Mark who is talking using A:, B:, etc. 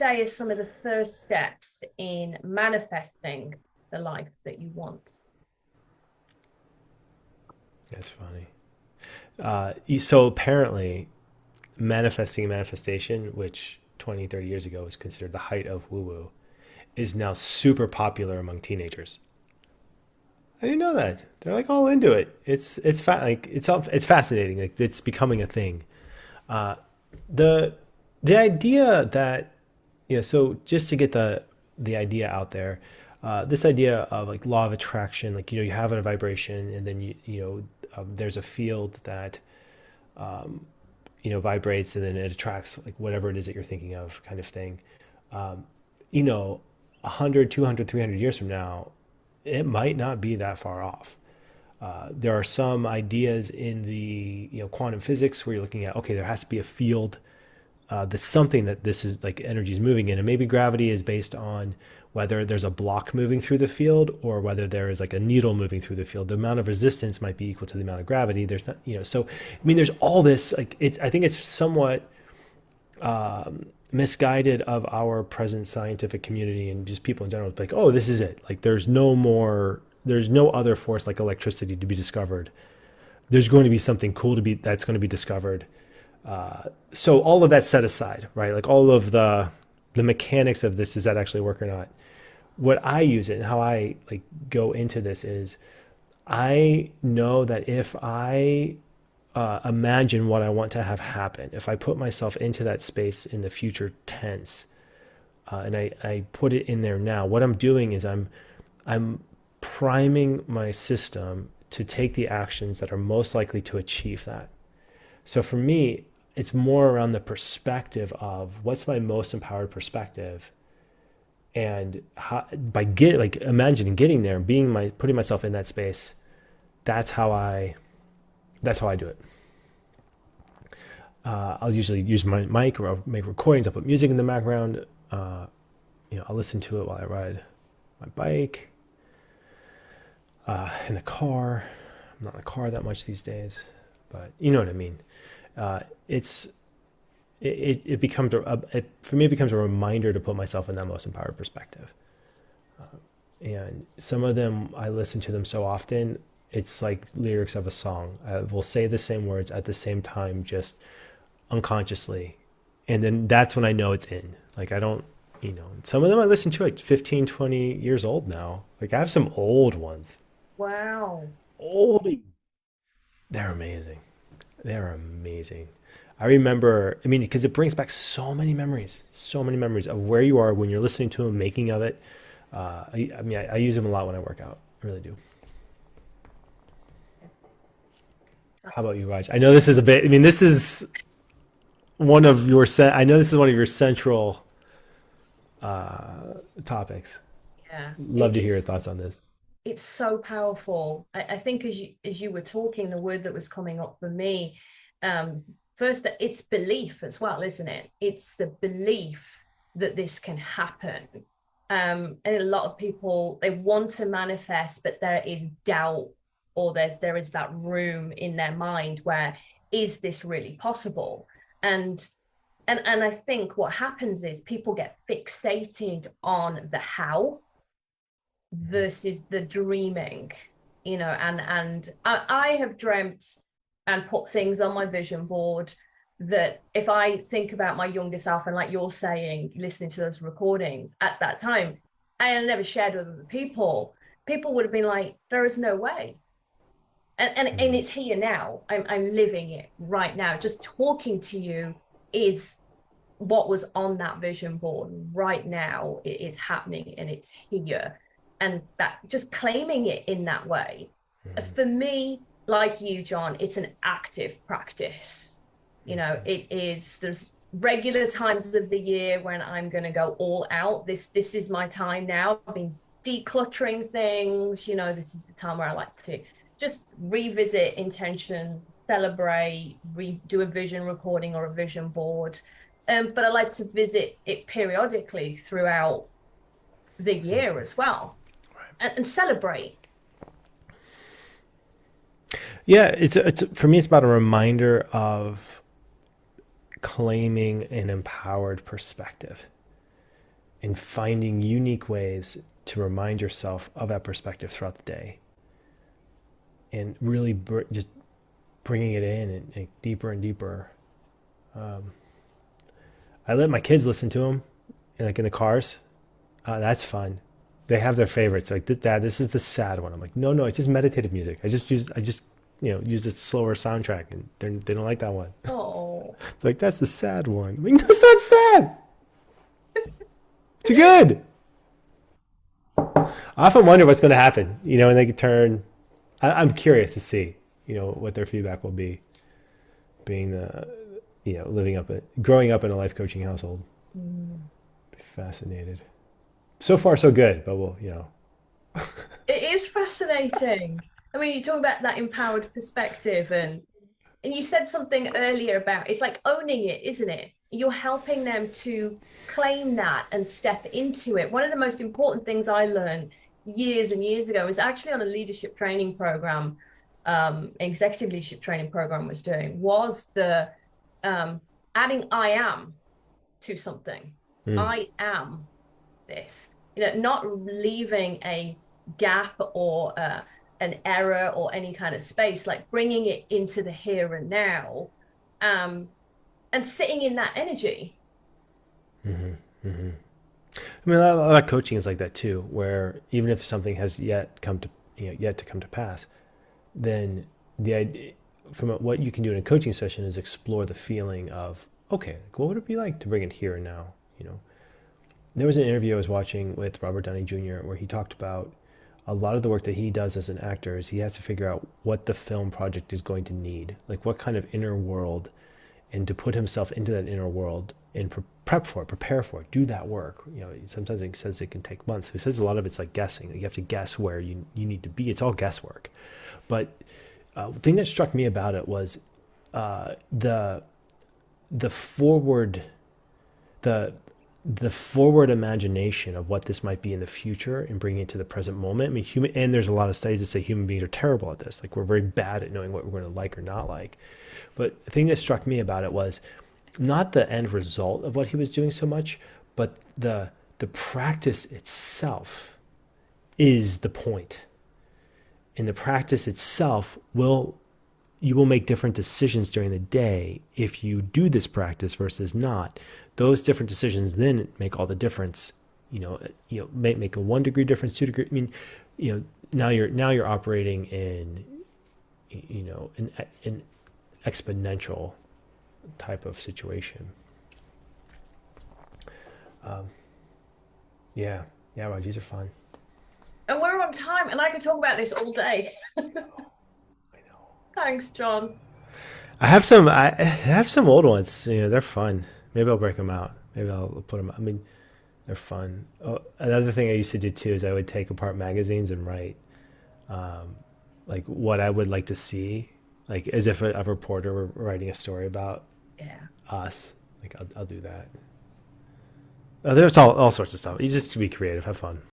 A: say are some of the first steps in manifesting the life that you want?
B: That's funny. So apparently, manifesting manifestation, which 20, 30 years ago was considered the height of woo woo, is now super popular among teenagers. I didn't know that. They're like all into it. It's fascinating. Like it's becoming a thing. The the idea that so just to get the idea out there, this idea of like law of attraction, like you have a vibration, and then there's a field that vibrates, and then it attracts like whatever it is that you're thinking of, kind of thing. You know, 100, 200, 300 years from now, it might not be that far off. There are some ideas in the quantum physics where you're looking at, okay, there has to be a field that's something that this is like energy is moving in, and maybe gravity is based on whether there's a block moving through the field or whether there is like a needle moving through the field. The amount of resistance might be equal to the amount of gravity. There's not, so I mean, there's all this like it's. I think it's somewhat misguided of our present scientific community and just people in general. It's like, oh, this is it. Like, there's no other force like electricity to be discovered. There's going to be something cool that's going to be discovered. So all of that set aside, right? Like all of the mechanics of this, does that actually work or not? What I use it and how I like go into this is I know that if I imagine what I want to have happen, if I put myself into that space in the future tense, and I put it in there now, what I'm doing is I'm priming my system to take the actions that are most likely to achieve that. So for me, it's more around the perspective of what's my most empowered perspective, and by like imagining getting there, putting myself in that space. That's how I do it. I'll usually use my mic, or I'll make recordings. I'll put music in the background. I'll listen to it while I ride my bike, in the car. I'm not in the car that much these days, but you know what I mean. It's it becomes for me, it becomes a reminder to put myself in that most empowered perspective. And some of them, I listen to them so often, it's like lyrics of a song. I will say the same words at the same time, just unconsciously, and then that's when I know it's in. Like I don't, some of them I listen to like 15, 20 years old now. Like I have some old ones.
A: Wow.
B: Old. They're amazing. They're amazing. I remember, I mean, because it brings back so many memories of where you are when you're listening to them, making of it. I mean, I use them a lot when I work out. I really do. How about you, Raj? I know this is a bit, I mean, this is one of your I know this is one of your central topics.
A: Yeah,
B: Love to hear your thoughts on this.
A: it's so powerful. I think as you were talking, the word that was coming up for me, um, first, it's belief as well, isn't it? It's the belief that this can happen. And a lot of people, they want to manifest, but there is doubt, or there is that room in their mind where, is this really possible? And and I think what happens is people get fixated on the how versus the dreaming, and I have dreamt and put things on my vision board that if I think about my younger self, and like you're saying, listening to those recordings at that time, I never shared with other people would have been like, there is no way. And it's here now. I'm living it right now. Just talking to you is what was on that vision board right now. It is happening and it's here. And that, just claiming it in that way, for me, like you, John, it's an active practice. It is, there's regular times of the year when I'm going to go all out. This is my time now. I've been decluttering things. This is the time where I like to just revisit intentions, celebrate, do a vision recording or a vision board. But I like to visit it periodically throughout the year as well, and celebrate.
B: Yeah, it's for me, it's about a reminder of claiming an empowered perspective. and finding unique ways to remind yourself of that perspective throughout the day, and really just bringing it in and deeper and deeper. I let my kids listen to them, like in the cars. That's fun. They have their favorites. Like, Dad, this is the sad one. I'm like, no, no, it's just meditative music. I just, use a slower soundtrack, and they don't like that one.
A: Oh,
B: They're like, that's the sad one. I'm like, that's not sad. It's good. I often wonder what's going to happen, when they turn. I'm curious to see, what their feedback will be, being growing up in a life coaching household.
A: mm.
B: Be fascinated. So far, so good, but
A: It is fascinating. I mean, you talk about that empowered perspective, and you said something earlier about it's like owning it, isn't it? You're helping them to claim that and step into it. One of the most important things I learned years and years ago was actually on a leadership training program, executive leadership training program was doing, was the um, adding I am to something.
B: mm,
A: I am this, not leaving a gap or an error or any kind of space, like bringing it into the here and now, um, and sitting in that energy.
B: hmm hmm I mean, a lot of coaching is like that too, where even if something has yet to come to pass, then the idea from what you can do in a coaching session is explore the feeling of, okay, like, what would it be like to bring it here and now? There was an interview I was watching with Robert Downey Jr. where he talked about a lot of the work that he does as an actor is he has to figure out what the film project is going to need, like what kind of inner world, and to put himself into that inner world and prep for it, prepare for it, do that work. Sometimes it says it can take months. So he says a lot of it's like guessing. You have to guess where you need to be. It's all guesswork. But the thing that struck me about it was the forward the the forward imagination of what this might be in the future and bringing it to the present moment. I mean, and there's a lot of studies that say human beings are terrible at this. Like, we're very bad at knowing what we're going to like or not like. But the thing that struck me about it was not the end result of what he was doing so much, but the practice itself is the point. And the practice itself you will make different decisions during the day if you do this practice versus not. Those different decisions then make all the difference. Make a 1 degree difference, 2 degree. I mean, now you're operating in an exponential type of situation. Yeah, yeah, Rajis are fun.
A: And we're on time, and I could talk about this all day.
B: I know.
A: Thanks, John.
B: I have some old ones. They're fun. Maybe I'll break them out. Maybe I'll put them. I mean, they're fun. Oh, another thing I used to do too is I would take apart magazines and write, like, what I would like to see, like as if a reporter were writing a story about
A: Yeah.
B: us. Like, I'll do that. There's all sorts of stuff. You just be creative, have fun.